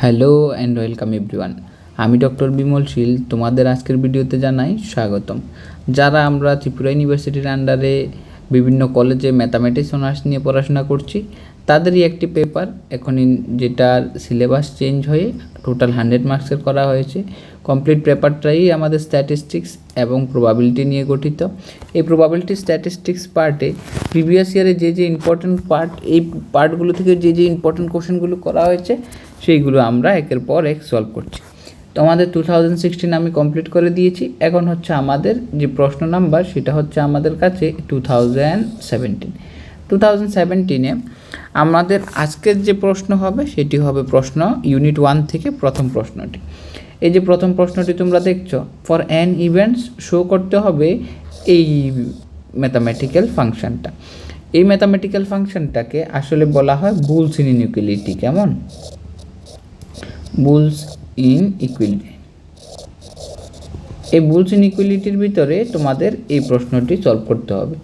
Hello and welcome everyone. আমি doctor Bimal শীল তোমাদের আজকের ভিডিওতে জানাই স্বাগতম। যারা আমরা ত্রিপুরা ইউনিভার্সিটির আন্ডারে বিভিন্ন কলেজে ম্যাথামেটিক্স অনার্স নিয়ে পড়াশোনা করছি, তাদেরই একটি পেপার এখন যেটার সিলেবাস চেঞ্জ হয়ে টোটাল 100 মার্কসের করা হয়েছে। কমপ্লিট পেপারটাই আমাদের স্ট্যাটিস্টিক্স এবং প্রবাবিলিটি নিয়ে গঠিত। এই প্রবাবিলিটি স্ট্যাটিস্টিক্স পার্টে প্রিভিয়াস ইয়ারে যে ইম্পর্টেন্ট পার্ট, এই পার্টগুলো থেকে যে ইম্পর্টেন্ট কোশ্চেনগুলো করা হয়েছে সেইগুলো আমরা একের পর এক সলভ করছি। তো আমাদের 2016 আমি কমপ্লিট করে দিয়েছি। এখন হচ্ছে আমাদের যে প্রশ্ন নাম্বার সেটা হচ্ছে আমাদের কাছে 2017-এ আমাদের আজকের যে প্রশ্ন হবে সেটি হবে প্রশ্ন ইউনিট 1 থেকে প্রথম প্রশ্নটি। এই যে প্রথম প্রশ্নটি তোমরা দেখছো, ফর অ্যান ইভেন্টস শো করতে হবে এই ম্যাথামেটিক্যাল ফাংশনটা। এই ম্যাথামেটিক্যাল ফাংশনটাকে আসলে বলা হয় বুলস ইন ইনইকুয়ালিটি। কেমন? Bull's in equality. এই বুলস ইন ইকুয়ালিটির ভিতরে তোমাদের এই প্রশ্নটি সলভ করতে হবে।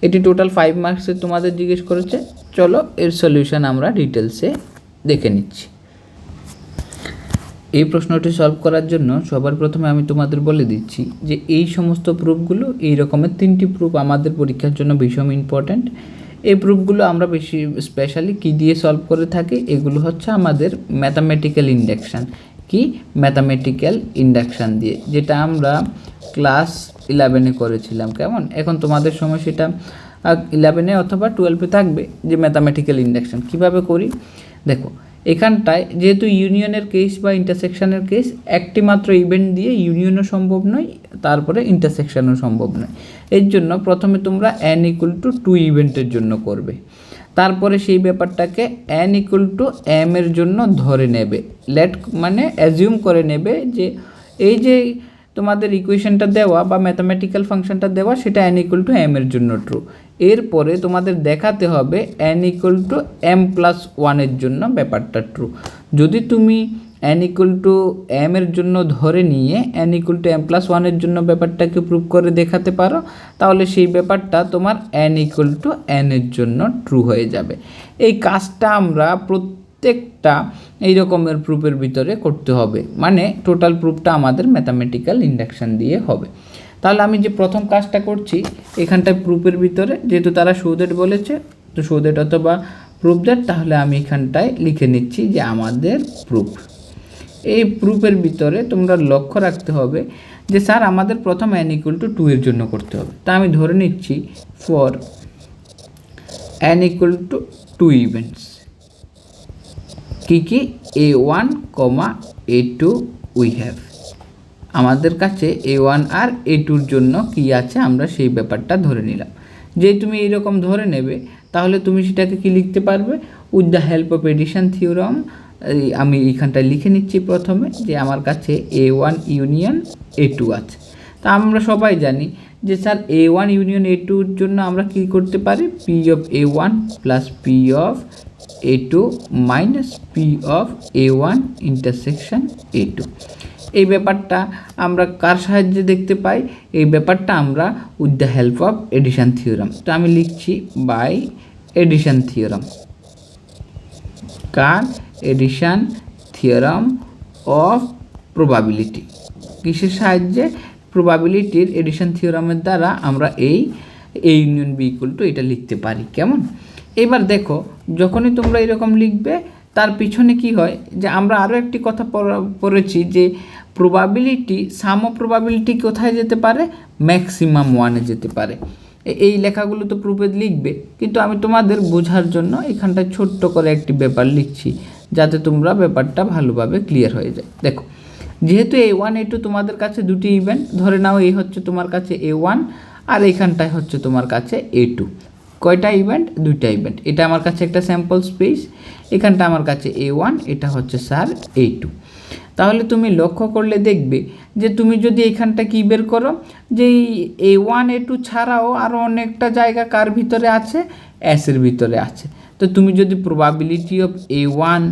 এটি টোটাল 5 মার্কসের তোমাদের জিজ্ঞেস করেছে। চলো এর সলিউশন আমরা ডিটেলসে দেখে নিচ্ছি। এই প্রশ্নটি সলভ করার জন্য সবার প্রথমে আমি তোমাদের বলে দিচ্ছি যে এই সমস্ত প্রুফগুলো, এই রকমের 3টি প্রুফ আমাদের পরীক্ষার জন্য ভীষণ ইম্পর্ট্যান্ট। এই প্রুফগুলো আমরা বেশি স্পেশালি কী দিয়ে সলভ করে থাকি, এগুলো হচ্ছে আমাদের ম্যাথামেটিক্যাল ইন্ডাকশান। কি? ম্যাথামেটিক্যাল ইন্ডাকশান দিয়ে, যেটা আমরা ক্লাস 11-এ করেছিলাম। কেমন? এখন তোমাদের সময় সেটা 11-এ অথবা 12-এ থাকবে যে ম্যাথামেটিক্যাল ইন্ডাকশান কীভাবে করি। দেখো, এখানটায় যেহেতু ইউনিয়নের কেস বা ইন্টারসেকশনের কেস, একটি মাত্র ইভেন্ট দিয়ে ইউনিয়নও সম্ভব নয়, তারপরে ইন্টারসেকশনও সম্ভব নয়। এর জন্য প্রথমে তোমরা n = 2 ইভেন্টের জন্য করবে। তারপরে সেই ব্যাপারটাকে n = m এর জন্য ধরে নেবে। লেট মানে অ্যাজিউম করে নেবে যে এই যে তোমাদের ইকুয়েশনটা দেওয়া বা ম্যাথামেটিক্যাল ফাংশনটা দেওয়া সেটা n = m এর জন্য ট্রু। এরপরে তোমাদের দেখাতে হবে n = m+1 এর জন্য ব্যাপারটা ট্রু। যদি তুমি n = m এর জন্য ধরে নিয়ে n = m+1 এর জন্য ব্যাপারটাকে প্রুভ করে দেখাতে পারো, তাহলে সেই ব্যাপারটা তোমার n = n এর জন্য ট্রু হয়ে যাবে। এই কাজটা আমরা প্রত্যেকটা এই রকমের প্রুফের ভিতরে করতে হবে, মানে টোটাল প্রুফটা আমাদের ম্যাথামেটিক্যাল ইন্ডাকশান দিয়ে হবে। তাহলে আমি যে প্রথম কাজটা করছি এখানটায় প্রুফের ভিতরে, যেহেতু তারা শো দ্যাট বলেছে, তো শো দ্যাট অথবা প্রুফ দ্যাট, তাহলে আমি এখানটায় লিখে নিচ্ছি যে আমাদের প্রুফ। এই প্রুফের ভিতরে তোমরা লক্ষ্য রাখতে হবে যে স্যার আমাদের প্রথম n = 2 এর জন্য করতে হবে। তা আমি ধরে নিচ্ছি ফর n = 2 ইভেন্টস, কি a1, a2 উই হ্যাভ। আমাদের কাছে a1 আর a2-র জন্য কি আছে আমরা সেই ব্যাপারটা ধরে নিলাম। যে তুমি এইরকম ধরে নেবে তাহলে তুমি সেটাকে কি লিখতে পারবে, with the help of addition theorem. আমি এইখানটায় লিখে নিচ্ছি প্রথমে যে আমার কাছে a1 ইউনিয়ন a2 আছে। তা আমরা সবাই জানি যে স্যার a1 ইউনিয়ন a2-র জন্য আমরা কি করতে পারি, p of a1 plus p of a2 minus p of a1 intersection a2। এই ব্যাপারটা আমরা কার সাহায্যে দেখতে পাই? এই ব্যাপারটা আমরা with the help of addition theorem. তো আমি লিখছি বাই এডিশন থিওরাম। কার? Addition theorem of probability. কিসের সাহায্যে? প্রবাবিলিটির এডিশন থিওরামের দ্বারা আমরা এই ইউনিয়ন বি = এটা লিখতে পারি। কেমন? এবার দেখো, যখনই তোমরা এরকম লিখবে তার পিছনে কি হয় যে আমরা আরও একটি কথা পড়েছি যে প্রবাবিলিটি, সাম অফ প্রবাবিলিটি কোথায় যেতে পারে? ম্যাক্সিমাম 1-এ যেতে পারে। এই লেখাগুলো তো প্রুফে লিখবে, কিন্তু আমি তোমাদের বোঝার জন্য এখানটায় ছোট্ট করে একটি ব্যাপার লিখছি যাতে তোমরা ব্যাপারটা ভালোভাবে ক্লিয়ার হয়ে যায়। দেখো, যেহেতু a1 a2 তোমাদের কাছে দুটি ইভেন্ট, ধরে নাও এই হচ্ছে তোমার কাছে a1 আর এইখানটায় হচ্ছে তোমার কাছে a2। কয়টা ইভেন্ট? দুইটা ইভেন্ট। এটা আমার কাছে একটা স্যাম্পল স্পেস, এখানটা আমার কাছে a1, এটা হচ্ছে স্যার a2। তাহলে তুমি লক্ষ্য করলে দেখবে যে তুমি যদি এখানটা কি বের করো যে a1 a2 ছাড়াও আরও অনেকটা জায়গা কার ভিতরে আছে? এর ভিতরে আছে। তো তুমি যদি probability of a1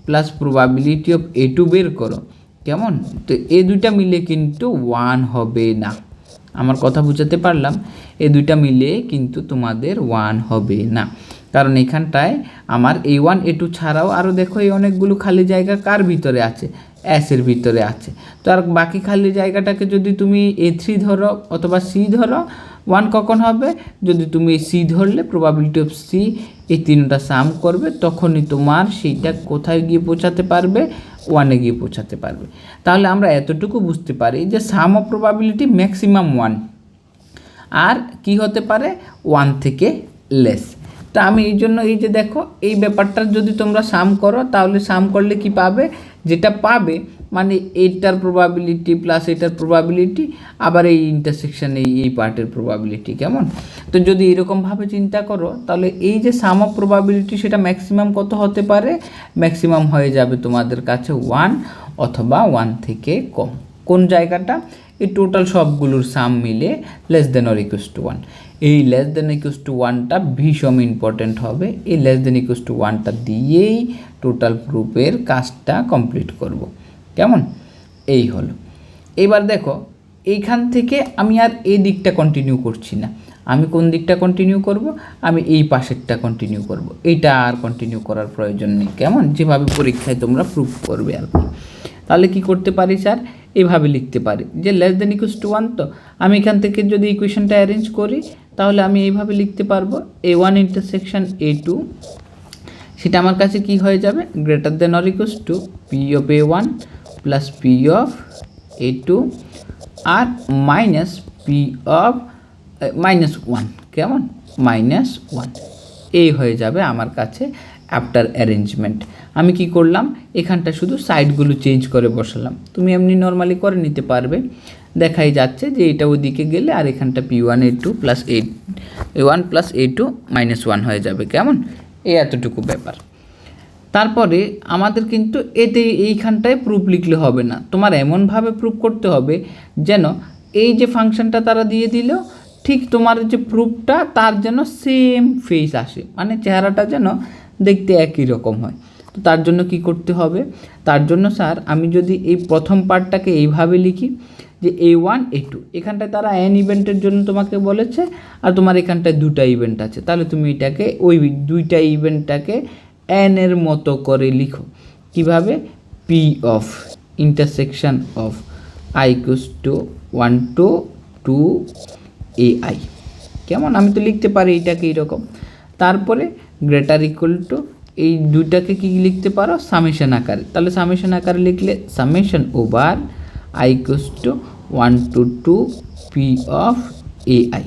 plus probability of a2 বের করো, কেমন? তো এই দুইটা মিলে কিন্তু 1 হবে না। আমার কথা বুঝাতে পারলাম? এই দুইটা মিলে কিন্তু তোমাদের 1 হবে না। কারণ এখানটায় আমার A1 A2 ছাড়াও আরও দেখো এই অনেকগুলো খালি জায়গা কার ভিতরে আছে, এর ভিতরে আছে। তো আর বাকি খালি জায়গাটাকে যদি তুমি A3 ধরো অথবা C ধরো, 1 কখন হবে, যদি তুমি C ধরলে প্রবাবিলিটি অফ C এই তিনটা সাম করবে, তখনই তোমার সেইটা কোথায় গিয়ে পৌঁছাতে পারবে, 1-এ গিয়ে পৌঁছাতে পারবে। তাহলে আমরা এতটুকু বুঝতে পারি যে সাম অফ প্রবাবিলিটি ম্যাক্সিমাম 1, আর কি হতে পারে 1 থেকে লেস। তা আমি এই জন্য এই যে দেখো এই ব্যাপারটার যদি তোমরা সাম করো, তাহলে সাম করলে কি পাবে, যেটা পাবে মানে এইটার প্রবাবিলিটি প্লাস এটার প্রবাবিলিটি, আবার এই ইন্টারসেকশন এই পার্টের প্রবাবিলিটি। কেমন? তো যদি এরকমভাবে চিন্তা করো, তাহলে এই যে সাম অফ প্রবাবিলিটি সেটা ম্যাক্সিমাম কত হতে পারে, ম্যাক্সিমাম হয়ে যাবে তোমাদের কাছে 1 অথবা 1 থেকে কম। কোন জায়গাটা, এই টোটাল সবগুলোর সাম মিলে less than or equals to 1। এই লেস দেন ইকুয়ালস টু 1টা ভীষণ ইম্পর্টেন্ট হবে। এই লেস দেন ইকুয়ালস টু 1টা দিয়েই টোটাল প্রুফের কাজটা কমপ্লিট করব। কেমন? এই হলো। এবার দেখো এইখান থেকে আমি আর এই দিকটা কন্টিনিউ করছি না, আমি কোন দিকটা কন্টিনিউ করব, আমি এই পাশেরটা কন্টিনিউ করব। এইটা আর কন্টিনিউ করার প্রয়োজন নেই। কেমন? যেভাবে পরীক্ষায় তোমরা প্রুফ করবে আর কি। তাহলে কি করতে পারি স্যার, এইভাবে লিখতে পারি যে লেস দেন ইকুয়ালস টু 1। তো আমি এখান থেকে যদি ইকুয়েশনটা অ্যারেঞ্জ করি, তাহলে আমি এইভাবে লিখতে পারবো A1 ইন্টারসেকশন A2, সেটা আমার কাছে কি হয়ে যাবে, greater than or equals to P of A1 plus P of A2 আর মাইনাস P অফ -1। কেমন? -1 এই হয়ে যাবে আমার কাছে আফটার অ্যারেঞ্জমেন্ট। আমি কি করলাম, এখানটা শুধু সাইডগুলো চেঞ্জ করে বসালাম। তুমি এমনি নর্মালি করে নিতে পারবে, দেখাই যাচ্ছে যে এটা ওদিকে গেলে আর এখানটা P1 A2 plus A1 plus A2 -1 হয়ে যাবে। কেমন? এই এতটুকু ব্যাপার। তারপরে আমাদের কিন্তু এতে এইখানটায় প্রুফ লিখলে হবে না, তোমার এমনভাবে প্রুফ করতে হবে যেন এই যে ফাংশনটা তারা দিয়ে দিল, ঠিক তোমার যে প্রুফটা তার যেন সেম ফেস আসে, মানে চেহারাটা যেন দেখতে একই রকম হয়। তো তার জন্য কি করতে হবে, তার জন্য স্যার আমি যদি এই প্রথম পার্টটাকে এইভাবে লিখি যে A1 A2, এখানটায় তারা n ইভেন্টের জন্য তোমাকে বলেছে আর তোমার এখানটায় 2টা ইভেন্ট আছে, তাহলে তুমি এটাকে ওই 2টা ইভেন্টটাকে n এর মতো করে লিখো। কিভাবে? P of intersection of I equals to 1 to 2 AI। কেমন? আমি তো লিখতে পারি এটাকে এইরকম। তারপরে গ্রেটার ইকুয়াল টু এই দুইটাকে কি লিখতে পারো, সামেশন আকারে। তাহলে সামেশন আকারে লিখলে summation over I equals to 1 to 2 P of AI।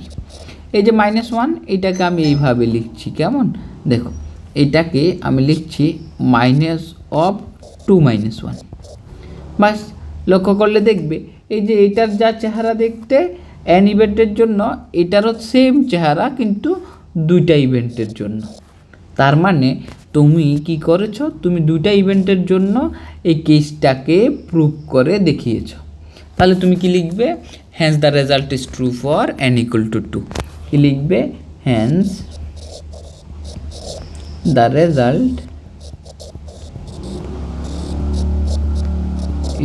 এই যে -1 এটাকে আমি এইভাবে লিখছি। কেমন? দেখো এটাকে আমি লিখছি -2 -1। বাস, লক্ষ্য করলে দেখবে এই যে এটার যা চেহারা দেখতে n ইভেন্টের জন্য, এটারও সেম চেহারা কিন্তু 2টা ইভেন্টের জন্য। তার মানে তুমি কি করেছো, তুমি 2টা ইভেন্টের জন্য এই কেসটাকে প্রুভ করে দেখিয়েছো। তাহলে তুমি কি লিখবে, hence the result is true for n equal to 2। কি লিখবে, hence the result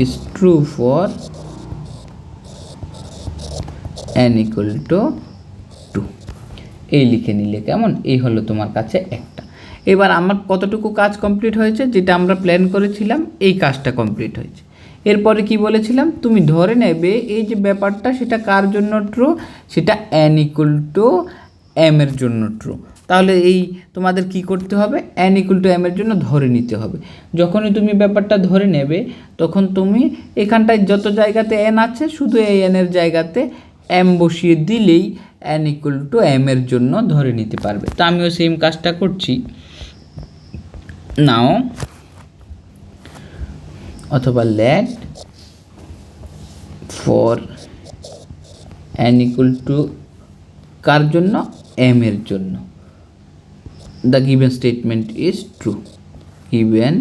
is true for n equal to 2। এই লিখে নিলে। কেমন? এই হলো তোমার কাছে একটা। এবার আমার কতটুকু কাজ কমপ্লিট হয়েছে, যেটা আমরা প্ল্যান করেছিলাম এই কাজটা কমপ্লিট হয়েছে। এরপরে কি বলেছিলাম, তুমি ধরে নেবে এই যে ব্যাপারটা সেটা কার জন্য ট্রু, সেটা n ইকুয়াল টু m এর জন্য ট্রু। তাহলে এই তোমাদের কি করতে হবে, n ইকুয়াল টু m এর জন্য ধরে নিতে হবে। যখনই তুমি ব্যাপারটা ধরে নেবে, তখন তুমি এখানটায় যত জায়গাতে n আছে শুধু এই n এর জায়গাতে m বসিয়ে দিলেই n ইকুয়াল টু m এর জন্য ধরে নিতে পারবে। তো আমিও সেম কাজটা করছি নাও, অথবা let for n equal to কার জন্য, m এর জন্য, the given statement is true, given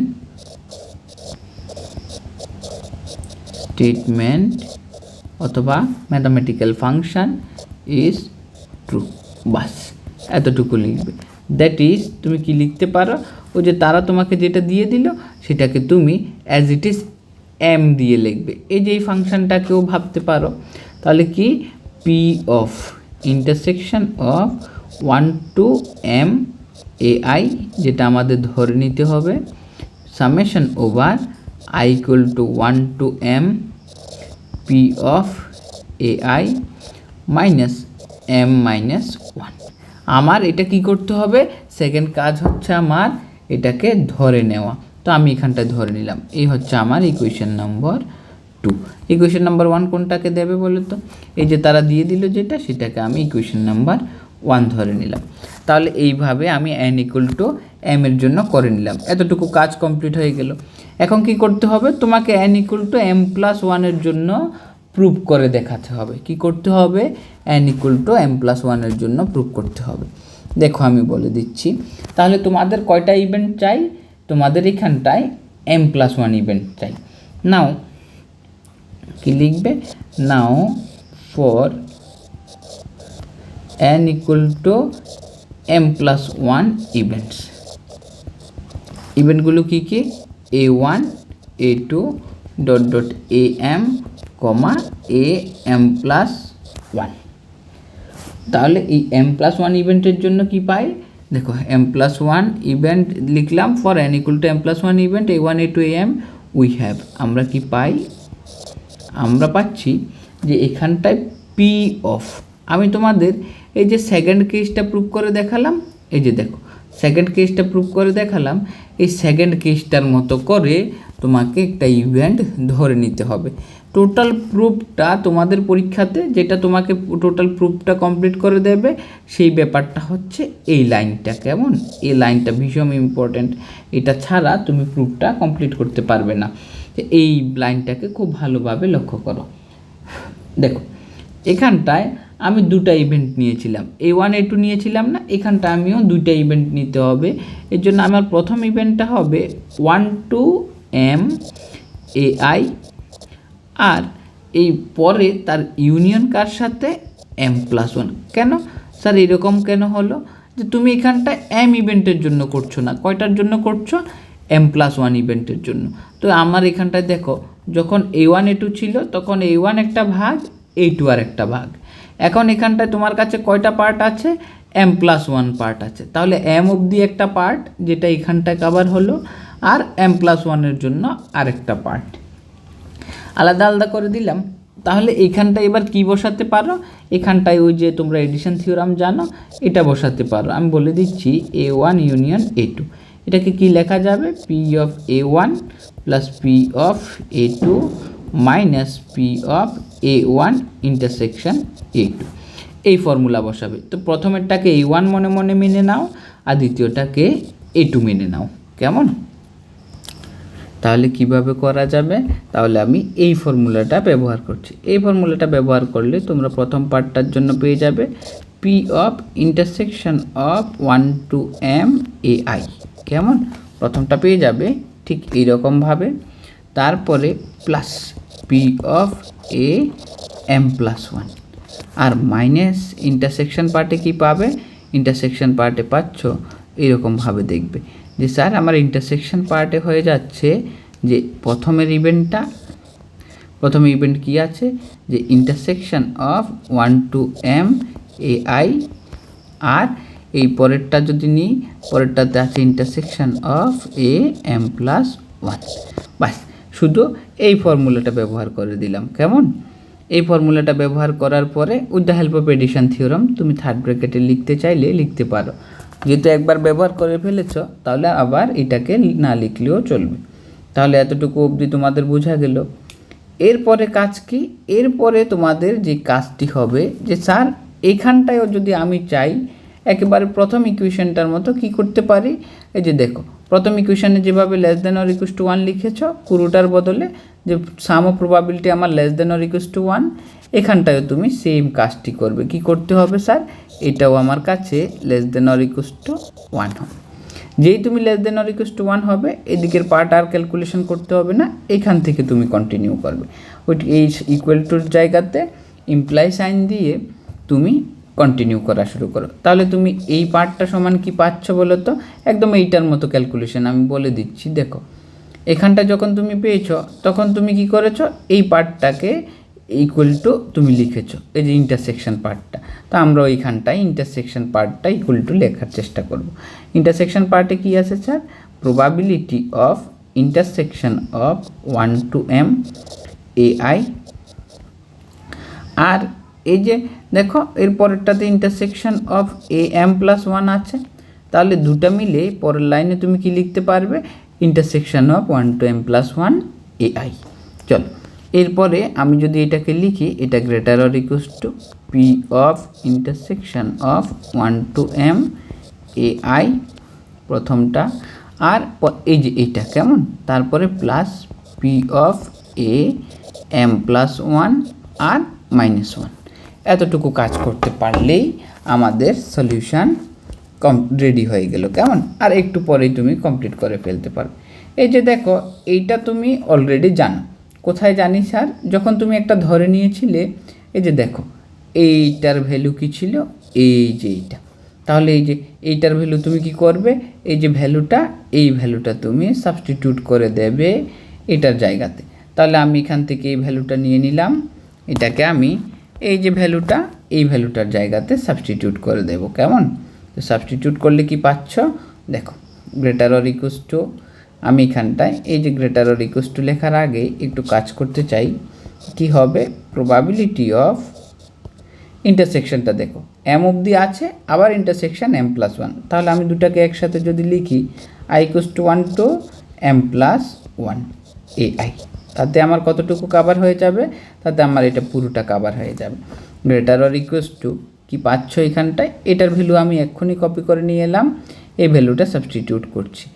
statement অথবা ম্যাথামেটিক্যাল ফাংশন ইজ ট্রু। বাস এতটুকু লিখবে। দ্যাট ইজ, তুমি কি লিখতে পারো, ওই যে তারা তোমাকে যেটা দিয়ে দিল সেটাকে তুমি অ্যাজ ইট ইজ m দিয়ে লিখবে। এই যে এই ফাংশনটাকেও ভাবতে পারো। তাহলে কি, P of intersection of 1 to m AI, যেটা আমাদের ধরে নিতে হবে, summation over I equal to 1 to m P of AI minus m minus 1। আমার এটা কি করতে হবে, সেকেন্ড কাজ হচ্ছে আমার এটাকে ধরে নেওয়া। তো আমি এখানটায় ধরে নিলাম, এই হচ্ছে আমার ইকুয়েশন নাম্বার 2। ইকুয়েশন নাম্বার 1 কোনটাকে দেবে বলো তো? এই যে তারা দিয়ে দিল যেটা, সেটাকে আমি ইকুয়েশন নাম্বার 1 ধরে নিলাম। তাহলে এইভাবে আমি n ইকুয়াল টু m এর জন্য করে নিলাম। এতটুকু কাজ কমপ্লিট হয়ে গেল। এখন কি করতে হবে, তোমাকে n equal two m plus 1 এর জন্য প্রুভ করে দেখাতে হবে। কি করতে হবে, n equal two m plus 1 এর জন্য প্রুভ করতে হবে। দেখো আমি বলে দিচ্ছি। তাহলে তোমাদের কয়টা ইভেন্ট চাই, তোমাদের এখানটায় m প্লাস 1 ইভেন্ট চাই। নাও কি লিখবে, নাও for n equal two m plus 1 events. ইভেন্টগুলো কী কী, a1 a2 dot dot am comma am plus 1। তাহলে এই m প্লাস 1 ইভেন্টের জন্য কি পাই, দেখো m প্লাস 1 ইভেন্ট লিখলাম for n equal two m plus 1 event a1 a2 am we have, আমরা কি পাই, আমরা পাচ্ছি যে এখানটায় পি অফ, আমি তোমাদের এই যে সেকেন্ড কেসটা প্রুভ করে দেখালাম, এই যে দেখো সেকেন্ড কেসটা প্রুভ করে দেখালাম, এই সেকেন্ড কেসটার মতো করে তোমাকে একটা ইভেন্ট ধরে নিতে হবে। টোটাল প্রুফটা তোমাদের পরীক্ষাতে যেটা তোমাকে টোটাল প্রুফটা কমপ্লিট করে দেবে, সেই ব্যাপারটা হচ্ছে এই লাইনটা। কেমন, এই লাইনটা ভীষণ ইম্পর্ট্যান্ট, এটা ছাড়া তুমি প্রুফটা কমপ্লিট করতে পারবে না। এই লাইনটাকে খুব ভালোভাবে লক্ষ্য করো। দেখো এখানটায় আমি দুটা ইভেন্ট নিয়েছিলাম, a1 a2 নিয়েছিলাম না, এখানটা আমিও দুইটা ইভেন্ট নিতে হবে। এর জন্য আমার প্রথম ইভেন্টটা হবে 1 to m ai, আর এই পরে তার ইউনিয়ন কার সাথে m প্লাস 1। কেন স্যার এরকম কেন হলো, যে তুমি এখানটা m ইভেন্টের জন্য করছো না, কয়টার জন্য করছো, m প্লাস 1 ইভেন্টের জন্য। তো আমার এখানটায় দেখো যখন a1 a2 ছিল তখন a1 একটা ভাগ a2 আর একটা ভাগ, এখন এখানটায় তোমার কাছে কয়টা পার্ট আছে, m প্লাস 1 পার্ট আছে। তাহলে m অবধি একটা পার্ট যেটা এখানটায় কভার হলো, আর m প্লাস 1 এর জন্য আরেকটা পার্ট আলাদা আলাদা করে দিলাম। তাহলে এইখানটায় এবার কি বসাতে পারো, এখানটায় ওই যে তোমরা এডিশন থিওরাম জানো, এটা বসাতে পারো। আমি বলে দিচ্ছি a1 ইউনিয়ন a2, এটাকে কি লেখা যাবে, P of a1 plus p of a2 minus P of a1 intersection a2, এই ফর্মুলা বসাবে। তো প্রথমেরটাকে a1 মনে মনে মেনে নাও, আর দ্বিতীয়টাকে a2 মেনে নাও। কেমন, তাহলে কিভাবে করা যাবে, তাহলে আমি এই ফর্মুলাটা ব্যবহার করছি। এই ফর্মুলাটা ব্যবহার করলে তোমরা প্রথম পার্টটার জন্য পেয়ে যাবে P of intersection of 1 to m ai। কেমন, প্রথমটা পেয়ে যাবে ঠিক এইরকমভাবে, তারপরে plus p of a m plus 1, আর মাইনাস ইন্টারসেকশন পার্টে কি পাবে, ইন্টারসেকশন পার্টে পাচ্ছ এরকমভাবে দেখবে যে স্যার আমার ইন্টারসেকশন পার্টে হয়ে যাচ্ছে যে প্রথমের ইভেন্টটা, প্রথম ইভেন্ট কি আছে, যে intersection of 1 to m ai, আর এই পরেরটা যদি নিই, পরেরটাতে আছে intersection of a m plus 1। বাস, শুধু এই ফর্মুলাটা ব্যবহার করে দিলাম। কেমন, এই ফর্মুলাটা ব্যবহার করার পরে with the help of addition theorem তুমি থার্ড ব্র্যাকেটে লিখতে চাইলে লিখতে পারো। যেহেতু একবার ব্যবহার করে ফেলেছ, তাহলে আবার এটাকে না লিখলেও চলবে। তাহলে এতটুকু অবধি তোমাদের বোঝা গেল। এরপরে কাজ কি, এরপরে তোমাদের যে কাজটি হবে যে স্যার এইখানটায়ও যদি আমি চাই একেবারে প্রথম ইকুয়েশনটার মতো কি করতে পারি, এই যে দেখো প্রথম ইকুয়েশনে যেভাবে less than or equals to 1 লিখেছ, পুরোটার বদলে যে সাম অফ প্রবাবিলিটি আমার less than or equals to 1, এখানটায়ও তুমি সেম কাজটি করবে। কি করতে হবে স্যার, এটাও আমার কাছে less than or equals to 1 হবে। যেই তুমি less than or equals to 1 হবে, এদিকের পার্ট আর ক্যালকুলেশন করতে হবে না, এখান থেকে তুমি কন্টিনিউ করবে। ওই এই ইকুয়াল টুর জায়গাতে ইমপ্লাই সাইন দিয়ে তুমি কন্টিনিউ করা শুরু করো। তাহলে তুমি এই পার্টটা সমান কি পাচ্ছ বলো তো, একদম এইটার মতো ক্যালকুলেশন আমি বলে দিচ্ছি। দেখো এখানটা যখন তুমি পেয়েছ তখন তুমি কি করেছো, এই পার্টটাকে ইকুয়াল টু তুমি লিখেছো এই যে ইন্টারসেকশন পার্টটা, তো আমরা ওইখানটায় ইন্টারসেকশন পার্টটা ইকুয়াল টু লেখার চেষ্টা করব। ইন্টারসেকশন পার্টে কী আছে sir? Probability of intersection of 1 to m ai। আর এই যে দেখো এর পরেরটাতে ইন্টারসেকশন অফ am+1 আছে, তাহলে দুটা মিলে পরের লাইনে তুমি কি লিখতে পারবে? Intersection of 1 to m+1 ai। চলো এরপরে আমি যদি এটাকে লিখি, এটা greater or equals two P of intersection of 1 to m ai প্রথমটা, আর এই যে এইটা কেমন, তারপরে plus p of A m+1 আর -1। এতটুকু কাজ করতে পারলেই আমাদের সলিউশন রেডি হয়ে গেল, কেমন? আর একটু পরেই তুমি কমপ্লিট করে ফেলতে পারো। এই যে দেখো এইটা তুমি অলরেডি জানো। কোথায় জানি স্যার? যখন তুমি একটা ধরে নিয়েছিলে, এই যে দেখো এইটার ভ্যালু কী ছিল, এই যে এইটা, তাহলে এই যে এইটার ভ্যালু তুমি কি করবে? এই যে ভ্যালুটা, এই ভ্যালুটা তুমি সাবস্টিটিউট করে দেবে এটার জায়গাতে। তাহলে আমি এখান থেকে এই ভ্যালুটা নিয়ে নিলাম, এটাকে আমি এই যে ভ্যালুটা, এই ভ্যালুটার জায়গাতে সাবস্টিটিউট করে দেব, কেমন? তো সাবস্টিটিউট করলে কি পাচ্ছ? দেখো গ্রেটার অর ইকুয়ালস টু, আমি এখানটায় এই যে গ্রেটার অর ইকুয়ালস টু লেখার আগে একটু কাজ করতে চাই। কি হবে? প্রবাবিলিটি অফ ইন্টারসেকশনটা দেখো m অবধি আছে, আবার ইন্টারসেকশন m+1, তাহলে আমি দুটাকে একসাথে যদি লিখি i equals to 1 to m+1 ai, তাতে আমার কতটুকু কাভার হয়ে যাবে? তাতে আমার এটা পুরোটা কাভার হয়ে যাবে। গ্রেটার অর ইকুয়ালস টু কি পাচ্ছ এখানটায়? এটার ভ্যালু আমি এক্ষুনি কপি করে নিয়ে এলাম, এই ভ্যালুটা সাবস্টিটিউট করছি।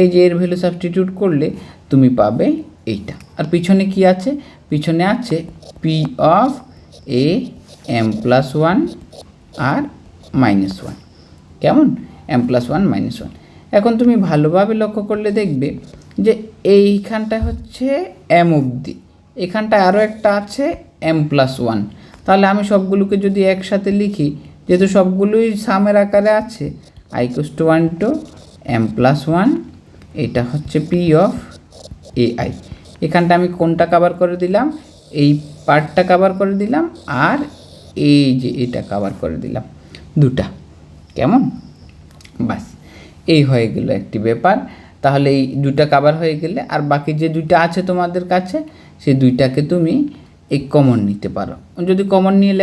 এই যে এর ভ্যালু সাবস্টিটিউট করলে তুমি পাবে এইটা। আর পিছনে কি আছে? পিছনে আছে পি অফ এ m+1 আর -1, কেমন? m+1 -1। এখন তুমি ভালোভাবে লক্ষ্য করলে দেখবে যে এইখানটায় হচ্ছে m অবধি, এখানটায় আরও একটা আছে m+1। তাহলে আমি সবগুলোকে যদি একসাথে লিখি, যেহেতু সবগুলোই সামের আকারে আছে, i equals to 1 to m+1, এটা হচ্ছে পি অফ ai। এখানটা আমি কোনটা কাভার করে দিলাম? এই পার্টটা কাভার করে দিলাম, আর এই যে এটা কাভার করে দিলাম, দুটা, কেমন? বাস এই হয়ে গেল একটি ব্যাপার। তাহলে এই দুটা কাভার হয়ে গেলে আর বাকি যে দুইটা আছে তোমাদের কাছে, সেই দুইটাকে তুমি এই কমন নিতে পারো। যদি কমন নিয়ে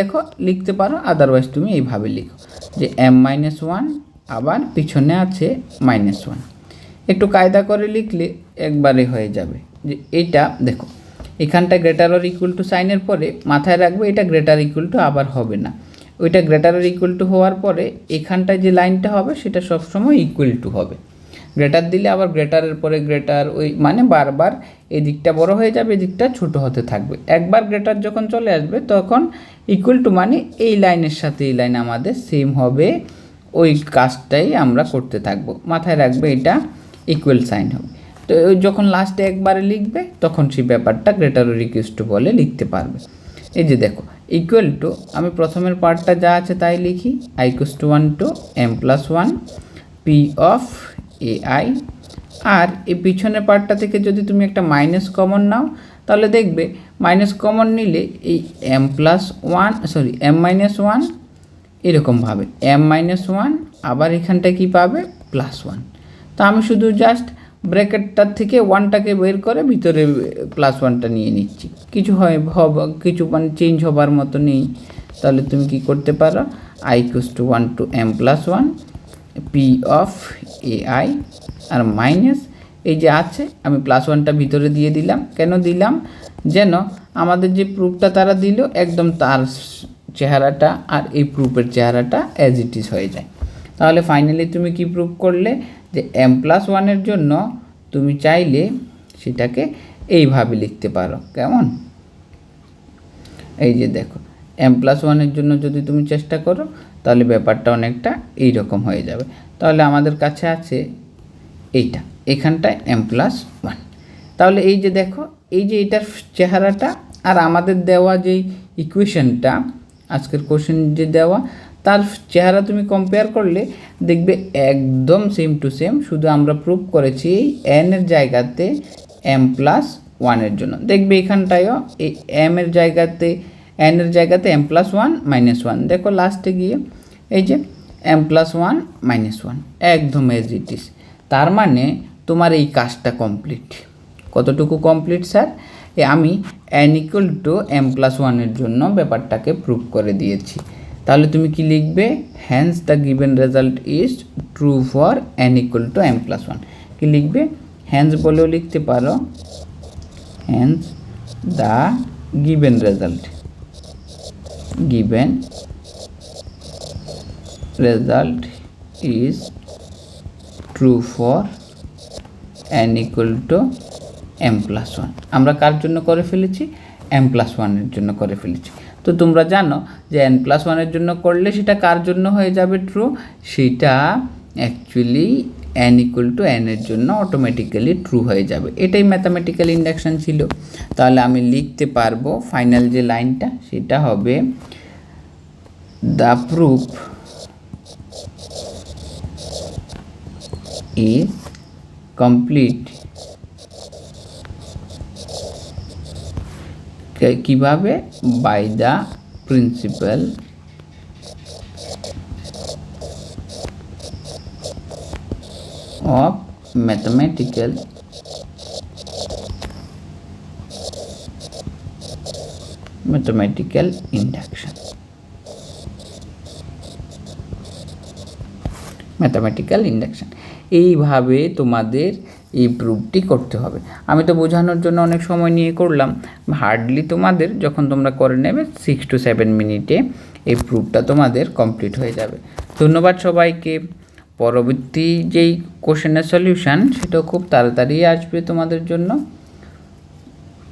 লিখতে পারো, আদারওয়াইজ তুমি এইভাবে লিখো যে m-1 আবার পিছনে আছে -1। একটু কায়দা করে লিখলে একবারে হয়ে যাবে। যে এইটা দেখো এখানটা গ্রেটার অর ইকুয়াল টু সাইনের পরে মাথায় রাখবে এটা গ্রেটার ইকুয়াল টু আবার হবে না, ওইটা গ্রেটার অর ইকুয়াল টু হওয়ার পরে এখানটায় যে লাইনটা হবে সেটা সবসময় ইকুয়াল টু হবে। গ্রেটার দিলে আবার গ্রেটারের পরে গ্রেটার, ওই মানে বারবার এই দিকটা বড় হয়ে যাবে, এই দিকটা ছোট হতে থাকবে। একবার গ্রেটার যখন চলে আসবে তখন ইকুয়াল টু মানে এই লাইনের সাথে এই লাইন আমাদের সেম হবে, ওই কাজটাই আমরা করতে থাকবো। মাথায় রাখবে এটা ইকুয়াল সাইন হবে। তো যখন লাস্টে একবারে লিখবে তখন সেই ব্যাপারটা গ্রেটার অর ইকুয়ালস টু বলে লিখতে পারবে। এই যে দেখো ইকুয়াল টু, আমি প্রথমের পার্টটা যা আছে তাই লিখি, i equals to 1 to m+1 p of ai। আর এই পিছনের পার্টটা থেকে যদি তুমি একটা মাইনাস কমন নাও, তাহলে দেখবে মাইনাস কমন নিলে এই m-1 এরকমভাবে m-1, আবার এখানটায় কি পাবে? +1। তো আমি শুধু জাস্ট ব্র্যাকেটটার থেকে 1টাকে বের করে ভিতরে +1টা নিয়ে নিচ্ছি, কিছু কিছু মানে চেঞ্জ হবার মতো নেই। তাহলে তুমি কি করতে পারো? i equals to 1 to m+1 p of ai, আর মাইনাস এই যে আছে আমি +1টা ভিতরে দিয়ে দিলাম। কেন দিলাম? যেন আমাদের যে প্রুফটা তারা দিল একদম তার চেহারাটা আর এই প্রুফের চেহারাটা অ্যাজ ইট ইজ হয়ে যায়। তাহলে ফাইনালি তুমি কি প্রুফ করলে? যে m+1 জন্য তুমি চাইলে সেটাকে এইভাবে লিখতে পারো, কেমন? এই যে দেখো m+1 জন্য যদি তুমি চেষ্টা করো তাহলে ব্যাপারটা অনেকটা এই রকম হয়ে যাবে। তাহলে আমাদের কাছে আছে এইটা, এখানটায় m+1। তাহলে এই যে দেখো এই যে এটার চেহারাটা আর আমাদের দেওয়া যেই ইকুয়েশনটা আজকের কোশ্চেন যে দেওয়া, তার চেহারা তুমি কম্পেয়ার করলে দেখবে একদম সেম টু সেম, শুধু আমরা প্রুভ করেছি এই n এর জায়গাতে m+1 1 এর জন্য। দেখবে এখানটায়ও এই m এর জায়গাতে n এর জায়গাতে m+1 -1, দেখো লাস্টে গিয়ে এই যে m+1 -1 একদম এজ ইট ইজ। তার মানে তোমার এই কাজটা কমপ্লিট। কতটুকু কমপ্লিট স্যার? আমি n = m+1 এর জন্য ব্যাপারটাকে প্রুভ করে দিয়েছি। তাহলে তুমি কি লিখবে? Hence the given result is true for n = m+1। কি লিখবে? হ্যান্স বলেও লিখতে পারো, hence the given result is true for n = m+1। আমরা কার জন্য করে ফেলেছি? m+1 এর জন্য করে ফেলেছি। তো তোমরা জানো যে n+1 এর জন্য করলে সেটা কার জন্য হয়ে যাবে ট্রু? সেটা অ্যাকচুয়ালি n = n এর জন্য অটোমেটিক্যালি ট্রু হয়ে যাবে। এটাই ম্যাথামেটিক্যাল ইন্ডাকশন ছিল। তাহলে আমি লিখতে পারবো ফাইনাল যে লাইনটা সেটা হবে দ্য প্রুফ ইজ কমপ্লিট। কিভাবে? By the principle of mathematical induction। এইভাবে তোমাদের এই প্রুফটি করতে হবে। আমি তো বোঝানোর জন্য অনেক সময় নিয়ে করলাম, হার্ডলি তোমাদের যখন তোমরা করে নেবে 6 to 7 মিনিটে এই প্রুফটা তোমাদের কমপ্লিট হয়ে যাবে। ধন্যবাদ সবাইকে। পরবর্তী যেই কোশ্চেনের সলিউশন সেটাও খুব তাড়াতাড়ি আসবে তোমাদের জন্য।